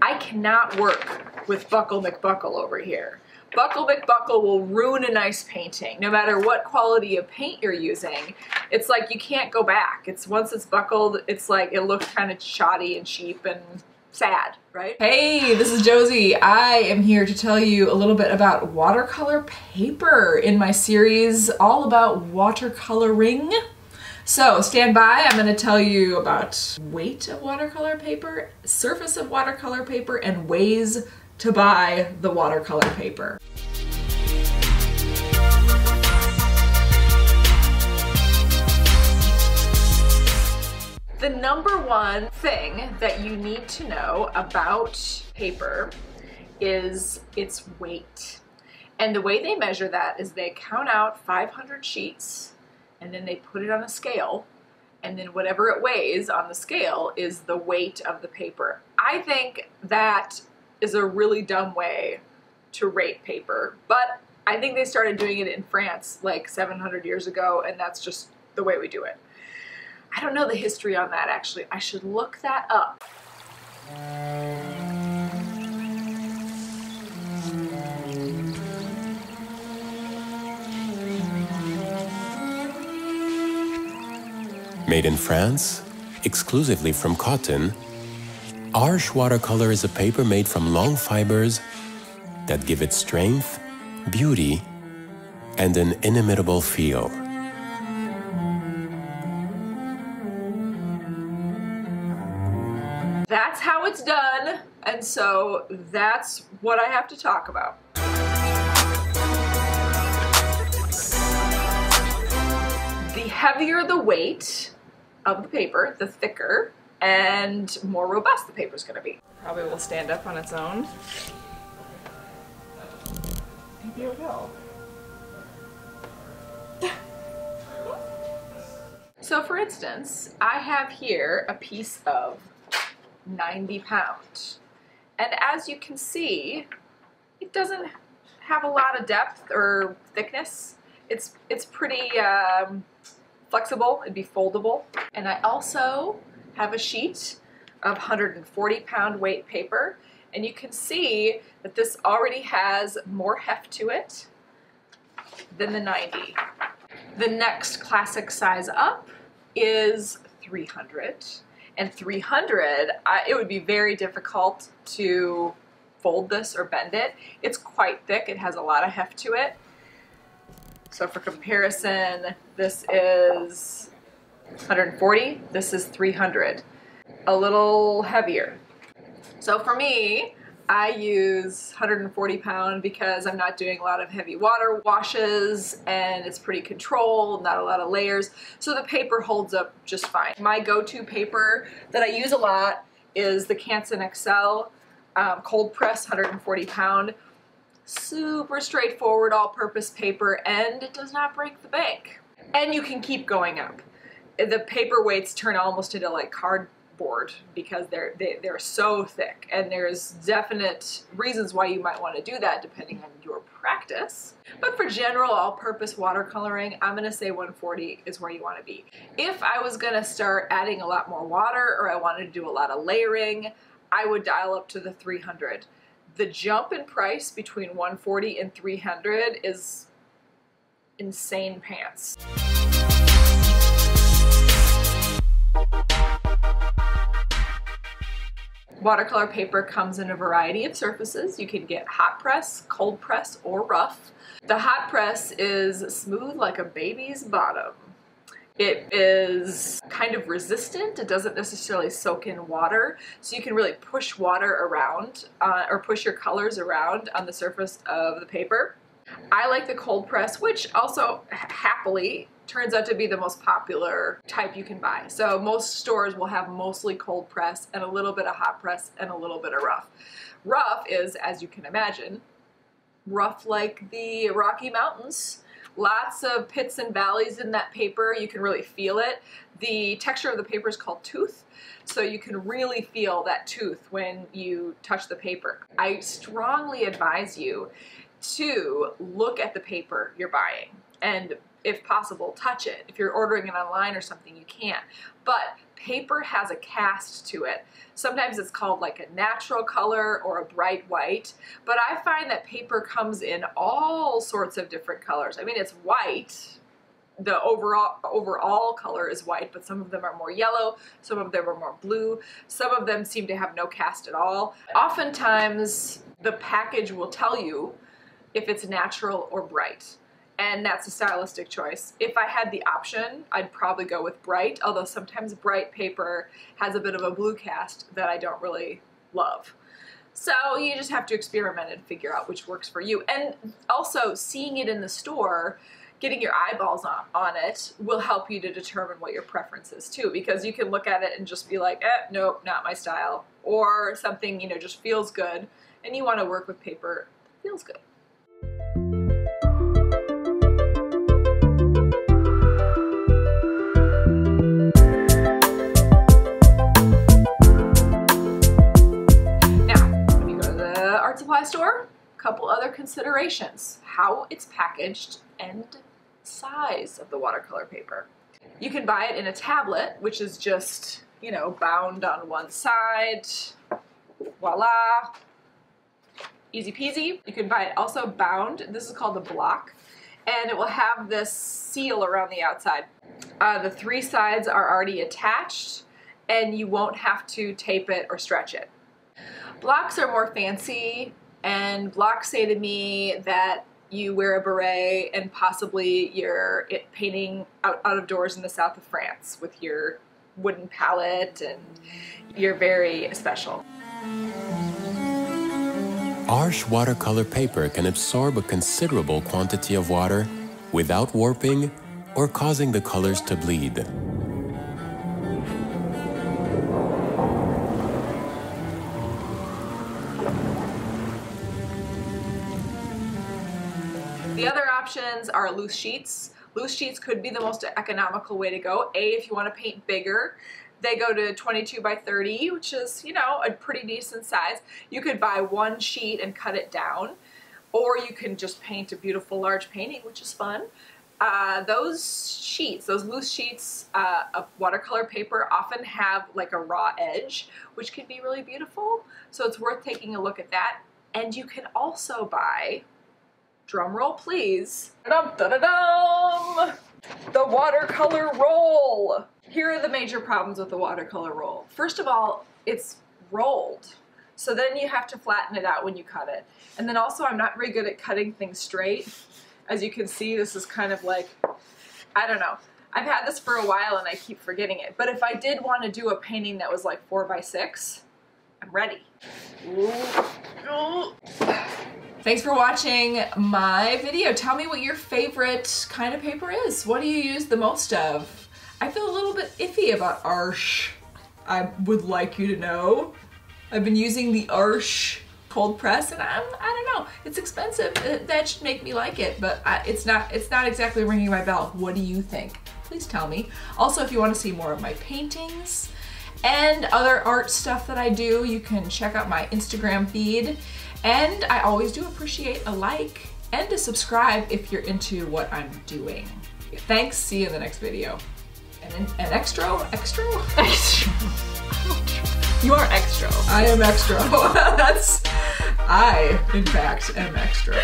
I cannot work with Buckle McBuckle over here. Buckle McBuckle will ruin a nice painting, no matter what quality of paint you're using. It's like you can't go back. Once it's buckled, it's like it looks kind of shoddy and cheap and sad, right? Hey, this is Josie. I am here to tell you a little bit about watercolor paper in my series all about watercoloring. So stand by, I'm going to tell you about weight of watercolor paper, surface of watercolor paper, and ways to buy the watercolor paper. The number one thing that you need to know about paper is its weight. And the way they measure that is they count out 500 sheets and then they put it on a scale, and then whatever it weighs on the scale is the weight of the paper. I think that is a really dumb way to rate paper, but I think they started doing it in France like 700 years ago, and that's just the way we do it. I don't know the history on that actually. I should look that up. Made in France, exclusively from cotton, Arche watercolor is a paper made from long fibers that give it strength, beauty, and an inimitable feel. That's how it's done, and so that's what I have to talk about. The heavier the weight of the paper, the thicker and more robust the paper is going to be. Probably will stand up on its own. Maybe it will. So for instance, I have here a piece of 90 pounds. And as you can see, it doesn't have a lot of depth or thickness. It's pretty flexible, it'd be foldable. And I also have a sheet of 140 pound weight paper, and you can see that this already has more heft to it than the 90. The next classic size up is 300. And 300, it would be very difficult to fold this or bend it. It's quite thick, it has a lot of heft to it. So for comparison, this is 140, this is 300. A little heavier. So for me, I use 140 pound because I'm not doing a lot of heavy water washes and it's pretty controlled, not a lot of layers. So the paper holds up just fine. My go-to paper that I use a lot is the Canson XL cold press 140 pound. Super straightforward all-purpose paper, and it does not break the bank. And you can keep going up. The paper weights turn almost into like cardboard because they're so thick, and there's definite reasons why you might want to do that depending on your practice. But for general all-purpose watercoloring, I'm going to say 140 is where you want to be. If I was going to start adding a lot more water or I wanted to do a lot of layering, I would dial up to the 300. The jump in price between 140 and 300 is insane pants. Watercolor paper comes in a variety of surfaces. You can get hot press, cold press, or rough. The hot press is smooth like a baby's bottom. It is kind of resistant. It doesn't necessarily soak in water, so you can really push water around or push your colors around on the surface of the paper. I like the cold press, which also happily turns out to be the most popular type you can buy. So most stores will have mostly cold press and a little bit of hot press and a little bit of rough. Rough is, as you can imagine, rough like the Rocky Mountains. Lots of pits and valleys in that paper. You can really feel it. The texture of the paper is called tooth, so you can really feel that tooth when you touch the paper. I strongly advise you to look at the paper you're buying and if possible, touch it. If you're ordering it online or something, you can't. But paper has a cast to it. Sometimes it's called like a natural color or a bright white, but I find that paper comes in all sorts of different colors. I mean, it's white. The overall color is white, but some of them are more yellow, some of them are more blue, some of them seem to have no cast at all. Oftentimes, the package will tell you if it's natural or bright, and that's a stylistic choice. If I had the option, I'd probably go with bright, although sometimes bright paper has a bit of a blue cast that I don't really love. So you just have to experiment and figure out which works for you. And also, seeing it in the store, getting your eyeballs on it will help you to determine what your preference is too, because you can look at it and just be like, nope, not my style, or something, you know, just feels good, and you want to work with paper that feels good. Now, when you go to the art supply store, a couple other considerations: how it's packaged and size of the watercolor paper. You can buy it in a tablet, which is just, you know, bound on one side. Voila. Easy peasy. You can buy it also bound. This is called the block, and it will have this seal around the outside. The three sides are already attached, and you won't have to tape it or stretch it. Blocks are more fancy, and blocks say to me that you wear a beret and possibly you're painting out of doors in the south of France with your wooden palette, and you're very special. Harsh watercolor paper can absorb a considerable quantity of water without warping or causing the colors to bleed. The other options are loose sheets. Loose sheets could be the most economical way to go. If you want to paint bigger, they go to 22 by 30, which is, you know, a pretty decent size. You could buy one sheet and cut it down, or you can just paint a beautiful large painting, which is fun. Those sheets, those loose sheets of watercolor paper often have like a raw edge, which can be really beautiful. So it's worth taking a look at that. And you can also buy, drum roll please, da-dum, the watercolor roll. Here are the major problems with the watercolor roll. First of all, it's rolled, so then you have to flatten it out when you cut it. And then also, I'm not very good at cutting things straight. As you can see, this is kind of like, I don't know. I've had this for a while and I keep forgetting it. But if I did want to do a painting that was like 4 by 6, I'm ready. Thanks for watching my video. Tell me what your favorite kind of paper is. What do you use the most of? I feel a little bit iffy about Arsh. I would like you to know. I've been using the Arsh cold press, and I don't know. It's expensive. That should make me like it, but it's not exactly ringing my bell. What do you think? Please tell me. Also, if you want to see more of my paintings and other art stuff that I do, you can check out my Instagram feed. And I always do appreciate a like and a subscribe if you're into what I'm doing. Thanks, see you in the next video. And an extra? You are extra. I am extra. I, in fact, am extra.